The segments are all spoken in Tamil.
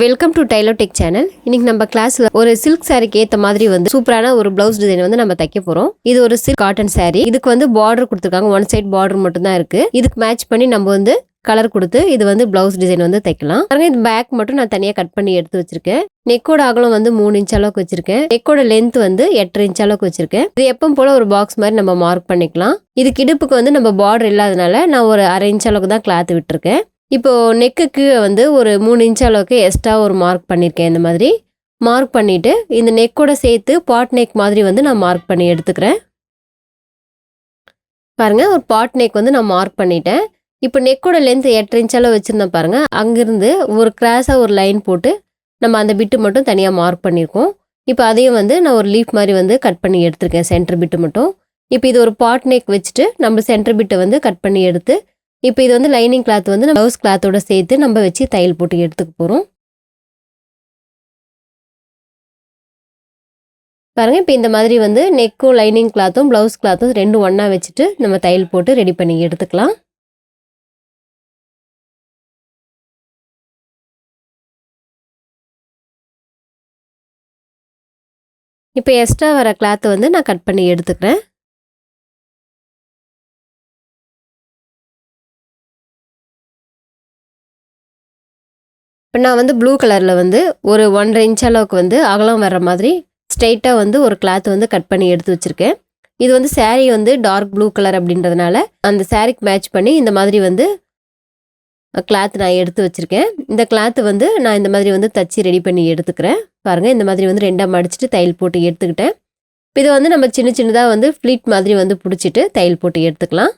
Welcome to tailor tech channel. இன்னைக்கு நம்ம கிளாஸ்ல ஒரு சில்க் சாரிக்கு ஏத்த மாதிரி சூப்பரான ஒரு பிளவுஸ் டிசைன் நம்ம தைக்க போறோம். இது ஒரு சில்க் காட்டன் சாரி. இதுக்கு பார்டர் கொடுத்துருக்காங்க. ஒன் சைட் பார்டர் மட்டும் தான் இருக்கு. இதுக்கு மேட்ச் பண்ணி நம்ம கலர் கொடுத்து இது பிளவுஸ் டிசைன் தைக்கலாம். பாருங்க, இது பேக் மட்டும் நான் தனியா கட் பண்ணி எடுத்து வச்சிருக்கேன். நெக்கோட அகலம் 3 இன்ச் அளவுக்கு வச்சிருக்கேன். நெக்கோட லென்த் 8 இன்ச் அளவுக்கு வச்சிருக்கேன். இது எப்பவும் போல ஒரு பாக்ஸ் மாதிரி நம்ம மார்க் பண்ணிக்கலாம். இதுக்கு இடுப்புக்கு நம்ம பார்டர் இல்லாதனால நான் ஒரு 1/2 இன்ச் அளவுக்கு தான் கிளாத் விட்டுருக்கேன். இப்போ நெக்குக்கு ஒரு 3 இன்ச் அளவுக்கு எக்ஸ்ட்ரா ஒரு மார்க் பண்ணியிருக்கேன். இந்த மாதிரி மார்க் பண்ணிட்டு இந்த நெக்கோட சேர்த்து பாட் நெக் மாதிரி நான் மார்க் பண்ணி எடுத்துக்கிறேன். பாருங்க, ஒரு பாட் நெக் நான் மார்க் பண்ணிட்டேன். இப்போ நெக்கோட லென்த் 8 இன்ச் அளவு வச்சிருந்தேன் பாருங்க. அங்கிருந்து ஒரு கிராஸா ஒரு லைன் போட்டு நம்ம அந்த பிட்டு மட்டும் தனியா மார்க் பண்ணியிருக்கோம். இப்போ அதையும் நான் ஒரு லீஃப் மாதிரி கட் பண்ணி எடுத்திருக்கேன், சென்டர் பிட்டு மட்டும். இப்போ இது ஒரு பாட் நெக் வச்சுட்டு நம்ம சென்டர் பிட்டை கட் பண்ணி எடுத்து இப்போ இது லைனிங் கிளாத் ப்ளவுஸ் கிளாத்தோட சேர்த்து நம்ம வச்சு தையல் போட்டு எடுத்துக்க போகிறோம். பாருங்கள், இப்போ இந்த மாதிரி நெக்கும் லைனிங் கிளாத்தும் ப்ளவுஸ் கிளாத்தும் ரெண்டும் ஒன்றா வச்சுட்டு நம்ம தையல் போட்டு ரெடி பண்ணி எடுத்துக்கலாம். இப்போ எக்ஸ்ட்ரா வர கிளாத்தை நான் கட் பண்ணி எடுத்துக்கிறேன். இப்போ நான் ப்ளூ கலரில் ஒரு 1.5 இன்ச் அளவுக்கு அகலம் வர்ற மாதிரி ஸ்ட்ரைட்டாக ஒரு கிளாத் கட் பண்ணி எடுத்து வச்சுருக்கேன். இது சாரீ டார்க் ப்ளூ கலர் அப்படின்றதுனால அந்த சாரீக்கு மேட்ச் பண்ணி இந்த மாதிரி கிளாத் நான் எடுத்து வச்சுருக்கேன். இந்த கிளாத்து நான் இந்த மாதிரி தச்சு ரெடி பண்ணி எடுத்துக்கிறேன். பாருங்கள், இந்த மாதிரி ரெண்டாக மடிச்சுட்டு தையல் போட்டு எடுத்துக்கிட்டேன். இப்போ இது நம்ம சின்ன சின்னதாக ஃப்ளீட் மாதிரி பிடிச்சிட்டு தையல் போட்டு எடுத்துக்கலாம்.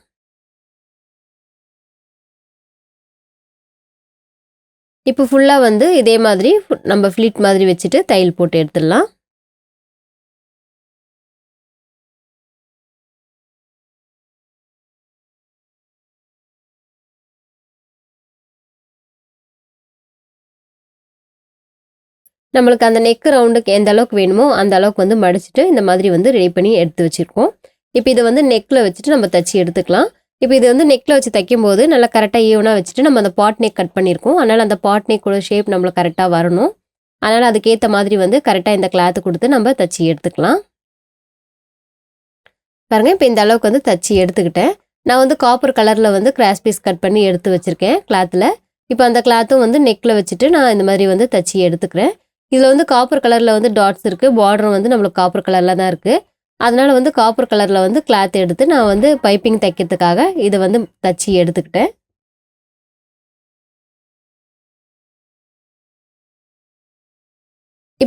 இப்போ ஃபுல்லாக இதே மாதிரி நம்ம ஃப்ளீட் மாதிரி வச்சுட்டு தையல் போட்டு எடுத்துடலாம். நம்மளுக்கு அந்த நெக் ரவுண்டுக்கு எந்த அளவுக்கு வேணுமோ அந்த அளவுக்கு மடிச்சுட்டு இந்த மாதிரி ரெடி பண்ணி எடுத்து வச்சுருக்கோம். இப்போ இது நெக்கில் வச்சுட்டு நம்ம தச்சு எடுத்துக்கலாம். இப்போ இது நெக்கில் வச்சு தைக்கும்போது நல்லா கரெக்டாக ஈவனாக வச்சுட்டு நம்ம அந்த பாட் நெக் கட் பண்ணியிருக்கோம். அதனால் அந்த பாட் நெக்கோட ஷேப் நம்மளுக்கு கரெக்டாக வரணும். அதனால் அதுக்கேற்ற மாதிரி கரெக்டாக இந்த கிளாத்து கொடுத்து நம்ம தச்சு எடுத்துக்கலாம். பாருங்கள், இப்போ இந்த அளவுக்கு தச்சு எடுத்துக்கிட்டேன். நான் காப்பர் கலரில் கிராஸ் பீஸ் கட் பண்ணி எடுத்து வச்சுருக்கேன் கிளாத்தில். இப்போ அந்த கிளாத்தும் நெக்கில் வச்சுட்டு நான் இந்த மாதிரி தச்சு எடுத்துக்கிறேன். இதில் காப்பர் கலரில் டாட்ஸ் இருக்குது. பார்டரும் நம்மளுக்கு காப்பர் கலரில் தான் இருக்குது. அதனால் காப்பர் கலரில் கிளாத் எடுத்து நான் பைப்பிங் தைக்கிறதுக்காக இதை தச்சு எடுத்துக்கிட்டேன்.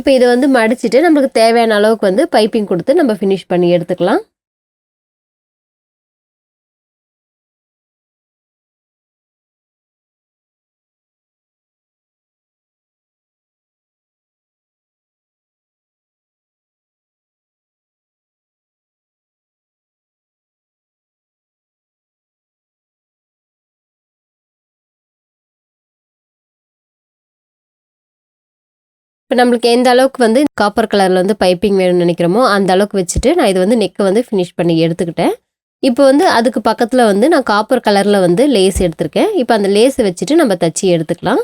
இப்போ இதை மடிச்சுட்டு நம்மளுக்கு தேவையான அளவுக்கு பைப்பிங் கொடுத்து நம்ம ஃபினிஷ் பண்ணி எடுத்துக்கலாம். இப்போ நம்மளுக்கு எந்த அளவுக்கு காப்பர் கலரில் பைப்பிங் வேணும்னு நினைக்கிறோமோ அந்த அளவுக்கு வச்சுட்டு நான் இது நெக்கை ஃபினிஷ் பண்ணி எடுத்துக்கிட்டேன். இப்போ அதுக்கு பக்கத்தில் நான் காப்பர் கலரில் லேஸ் எடுத்திருக்கேன். இப்போ அந்த லேஸை வச்சுட்டு நம்ம தச்சு எடுத்துக்கலாம்.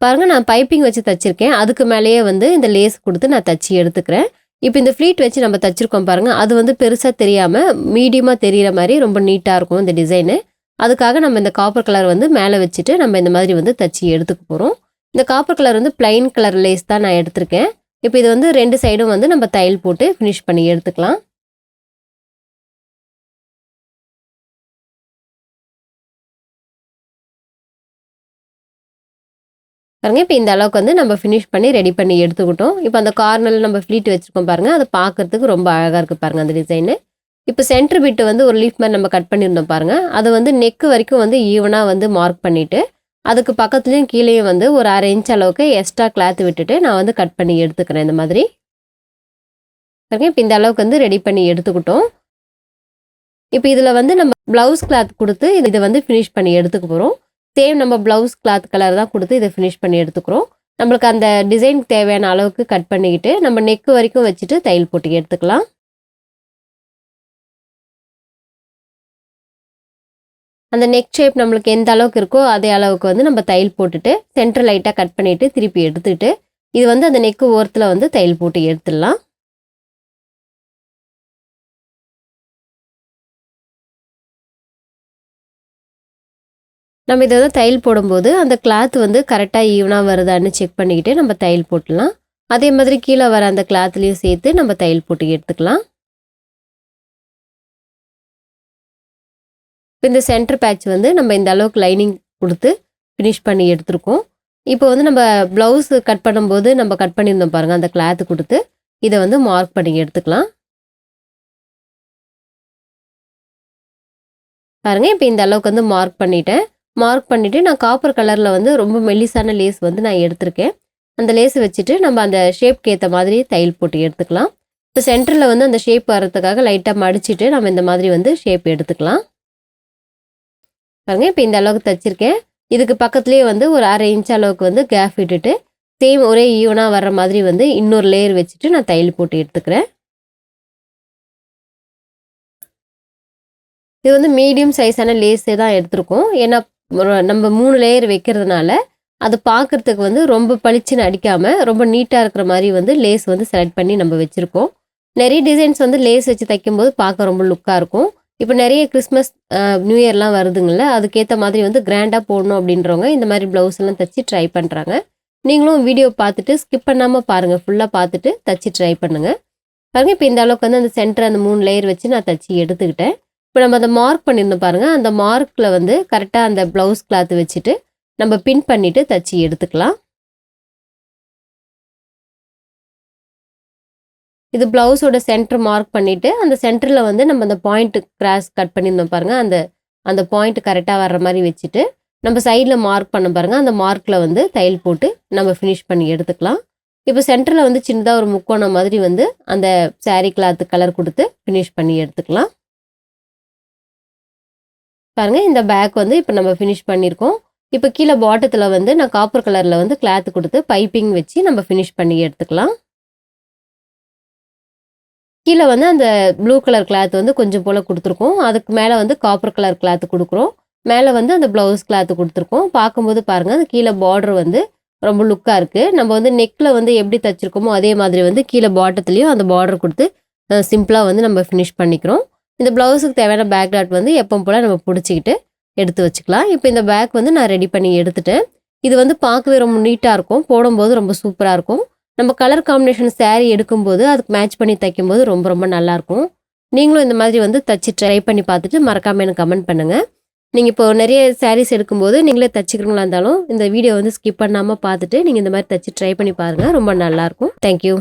பாருங்கள், நான் பைப்பிங் வச்சு தச்சிருக்கேன். அதுக்கு மேலேயே இந்த லேஸ் கொடுத்து நான் தச்சு எடுத்துக்கிறேன். இப்போ இந்த ஃப்ளீட் வச்சு நம்ம தச்சிருக்கோம் பாருங்கள், அது பெருசாக தெரியாமல் மீடியமாக தெரிகிற மாதிரி ரொம்ப நீட்டாக இருக்கும் இந்த டிசைனு. அதுக்காக நம்ம இந்த காப்பர் கலர் மேலே வச்சுட்டு நம்ம இந்த மாதிரி தச்சு எடுத்துக்க போகிறோம். இந்த copper colour plain colour lace தான் நான் எடுத்திருக்கேன். இப்போ இது 2 சைடும் நம்ம தையல் போட்டு ஃபினிஷ் பண்ணி எடுத்துக்கலாம். பாருங்க, இப்போ இந்த அளவுக்கு நம்ம ஃபினிஷ் பண்ணி ரெடி பண்ணி எடுத்துக்கிட்டோம். இப்போ அந்த கார்னரில் நம்ம ஃப்ளீட் வச்சுருக்கோம் பாருங்கள், அதை பார்க்குறதுக்கு ரொம்ப அழகாக இருக்குது பாருங்கள் அந்த டிசைனு. இப்போ சென்டர் பிட்டு ஒரு லீஃப் மாதிரி நம்ம கட் பண்ணியிருந்தோம் பாருங்கள், அதை நெக்கு வரைக்கும் ஈவனாக மார்க் பண்ணிவிட்டு அதுக்கு பக்கத்துலேயும் கீழேயும் ஒரு 1/2 இன்ச் அளவுக்கு எக்ஸ்ட்ரா கிளாத் விட்டுட்டு நான் கட் பண்ணி எடுத்துக்கிறேன் இந்த மாதிரி. பாருங்க, இப்போ இந்த அளவுக்கு ரெடி பண்ணி எடுத்துக்கிட்டோம். இப்போ இதில் நம்ம ப்ளவுஸ் கிளாத் கொடுத்து இதை ஃபினிஷ் பண்ணி எடுத்துக்க போகிறோம். சேம் நம்ம ப்ளவுஸ் கிளாத் கலர் தான் கொடுத்து இதை ஃபினிஷ் பண்ணி எடுத்துக்கிறோம். நம்மளுக்கு அந்த டிசைனுக்கு தேவையான அளவுக்கு கட் பண்ணிக்கிட்டு நம்ம நெக்கு வரைக்கும் வச்சுட்டு தையல் போட்டு எடுத்துக்கலாம். அந்த நெக் ஷேப் நம்மளுக்கு எந்த அளவுக்கு இருக்கோ அதே அளவுக்கு வந்து நம்ம தையல் போட்டுட்டு சென்டர் லைட்டாக கட் பண்ணிவிட்டு திருப்பி எடுத்துட்டு இது வந்து அந்த நெக்கு ஓரத்தில் வந்து தையல் போட்டு எடுத்துடலாம். நம்ம இதை வந்து தையல் போடும்போது அந்த கிளாத் வந்து கரெக்டாக ஈவனாக வருதான்னு செக் பண்ணிக்கிட்டு நம்ம தையல் போட்டுடலாம். அதே மாதிரி கீழே வர அந்த கிளாத்லேயும் சேர்த்து நம்ம தையல் போட்டு எடுத்துக்கலாம். இப்போ இந்த சென்டர் பேட்ச் வந்து நம்ம இந்த அளவுக்கு லைனிங் கொடுத்து ஃபினிஷ் பண்ணி எடுத்துருக்கோம். இப்போ வந்து நம்ம ப்ளவுஸ் கட் பண்ணும்போது நம்ம கட் பண்ணியிருந்தோம் பாருங்கள், அந்த கிளாத்து கொடுத்து இதை வந்து மார்க் பண்ணி எடுத்துக்கலாம். பாருங்கள், இப்போ இந்த அளவுக்கு வந்து மார்க் பண்ணிவிட்டேன். மார்க் பண்ணிவிட்டு நான் காப்பர் கலரில் வந்து ரொம்ப மெல்லிசான லேஸ் வந்து நான் எடுத்திருக்கேன். அந்த லேஸை வச்சுட்டு நம்ம அந்த ஷேப்க்கு ஏற்ற மாதிரி தையல் போட்டு எடுத்துக்கலாம். இப்போ சென்டரில் வந்து அந்த ஷேப் வர்றதுக்காக லைட்டாக மடிச்சுட்டு நம்ம இந்த மாதிரி வந்து ஷேப் எடுத்துக்கலாம். பாருங்கள், இப்போ இந்த அளவுக்கு தைச்சிருக்கேன். இதுக்கு பக்கத்துலேயே வந்து ஒரு 1/2 இன்ச் அளவுக்கு வந்து கேப் விட்டுட்டு சேம் ஒரே ஈவனாக வர்ற மாதிரி வந்து இன்னொரு லேயர் வச்சுட்டு நான் தையல் போட்டு எடுத்துக்கிறேன். இது வந்து மீடியம் சைஸான லேஸே தான் எடுத்திருக்கோம். ஏன்னா நம்ம 3 லேயர் வைக்கிறதுனால அது பார்க்குறதுக்கு வந்து ரொம்ப பளிச்சுன்னு அடிக்காமல் ரொம்ப நீட்டாக இருக்கிற மாதிரி வந்து லேஸ் வந்து செலக்ட் பண்ணி நம்ம வச்சுருக்கோம். நிறைய டிசைன்ஸ் வந்து லேஸ் வச்சு தைக்கும்போது பார்க்க ரொம்ப லுக்காக இருக்கும். இப்போ நிறைய கிறிஸ்மஸ் நியூ இயர்லாம் வருதுங்கள, அதுக்கேற்ற மாதிரி வந்து கிராண்டாக போடணும் அப்படின்றவங்க இந்த மாதிரி ப்ளவுஸ் எல்லாம் தைச்சி ட்ரை பண்ணுறாங்க. நீங்களும் வீடியோ பார்த்துட்டு ஸ்கிப் பண்ணாமல் பாருங்கள், ஃபுல்லாக பார்த்துட்டு தைச்சி ட்ரை பண்ணுங்கள். பாருங்கள், இப்போ இந்த அளவுக்கு வந்து அந்த சென்டர் அந்த 3 லேயர் வச்சு நான் தைச்சி எடுத்துக்கிட்டேன். இப்போ நம்ம அதை மார்க் பண்ணியிருந்தோம் பாருங்கள், அந்த மார்க்கில் வந்து கரெக்டாக அந்த ப்ளவுஸ் கிளாத் வச்சுட்டு நம்ம பின் பண்ணிவிட்டு தைச்சி எடுத்துக்கலாம். இது ப்ளவுஸோட சென்டர் மார்க் பண்ணிவிட்டு அந்த சென்டரில் வந்து நம்ம அந்த பாயிண்ட் கிராஸ் கட் பண்ணியிருந்தோம் பாருங்கள், அந்த பாயிண்ட் கரெக்டாக வர்ற மாதிரி வச்சுட்டு நம்ம சைடில் மார்க் பண்ண பாருங்கள், அந்த மார்க்கில் வந்து தையல் போட்டு நம்ம ஃபினிஷ் பண்ணி எடுத்துக்கலாம். இப்போ சென்டரில் வந்து சின்னதாக ஒரு முக்கோணம் மாதிரி வந்து அந்த சாரீ கிளாத்து கலர் கொடுத்து ஃபினிஷ் பண்ணி எடுத்துக்கலாம். பாருங்கள், இந்த பேக் வந்து இப்போ நம்ம ஃபினிஷ் பண்ணியிருக்கோம். இப்போ கீழே பாட்டத்தில் வந்து நான் காப்பர் கலரில் வந்து கிளாத்து கொடுத்து பைப்பிங் வச்சு நம்ம ஃபினிஷ் பண்ணி எடுத்துக்கலாம். கீழே வந்து அந்த ப்ளூ கலர் கிளாத் வந்து கொஞ்சம் போல் கொடுத்துருக்கோம். அதுக்கு மேலே வந்து காப்பர் கலர் கிளாத்து கொடுக்குறோம். மேலே வந்து அந்த ப்ளவுஸ் கிளாத்து கொடுத்துருக்கோம். பார்க்கும்போது பாருங்கள், அந்த கீழே பார்டர் வந்து ரொம்ப லுக்காக இருக்குது. நம்ம வந்து நெக்கில் வந்து எப்படி தைச்சிருக்கோமோ அதே மாதிரி வந்து கீழே பாட்டத்துலேயும் அந்த பார்டர் கொடுத்து சிம்பிளாக வந்து நம்ம ஃபினிஷ் பண்ணிக்கிறோம். இந்த ப்ளவுஸுக்கு தேவையான பேக் டாட் வந்து எப்பவும் போல் நம்ம பிடிச்சிக்கிட்டு எடுத்து வச்சுக்கலாம். இப்போ இந்த பேக் வந்து நான் ரெடி பண்ணி எடுத்துட்டேன். இது வந்து பார்க்கவே ரொம்ப நீட்டாக இருக்கும், போடும்போது ரொம்ப சூப்பராக இருக்கும். நம்ம கலர் காம்பினேஷன் சாரீ எடுக்கும்போது அதுக்கு மேட்ச் பண்ணி தைக்கும்போது ரொம்ப ரொம்ப நல்லாயிருக்கும். நீங்களும் இந்த மாதிரி வந்து தைச்சி ட்ரை பண்ணி பார்த்துட்டு மறக்காமல் எனக்கு கமெண்ட் பண்ணுங்கள். நீங்கள் இப்போ நிறைய சாரீஸ் எடுக்கும்போது நீங்களே தைச்சிக்கிறீங்களா இருந்தாலும் இந்த வீடியோ வந்து ஸ்கிப் பண்ணாமல் பார்த்துட்டு நீங்கள் இந்த மாதிரி தைச்சி ட்ரை பண்ணி பாருங்கள், ரொம்ப நல்லாயிருக்கும். தேங்க்யூ.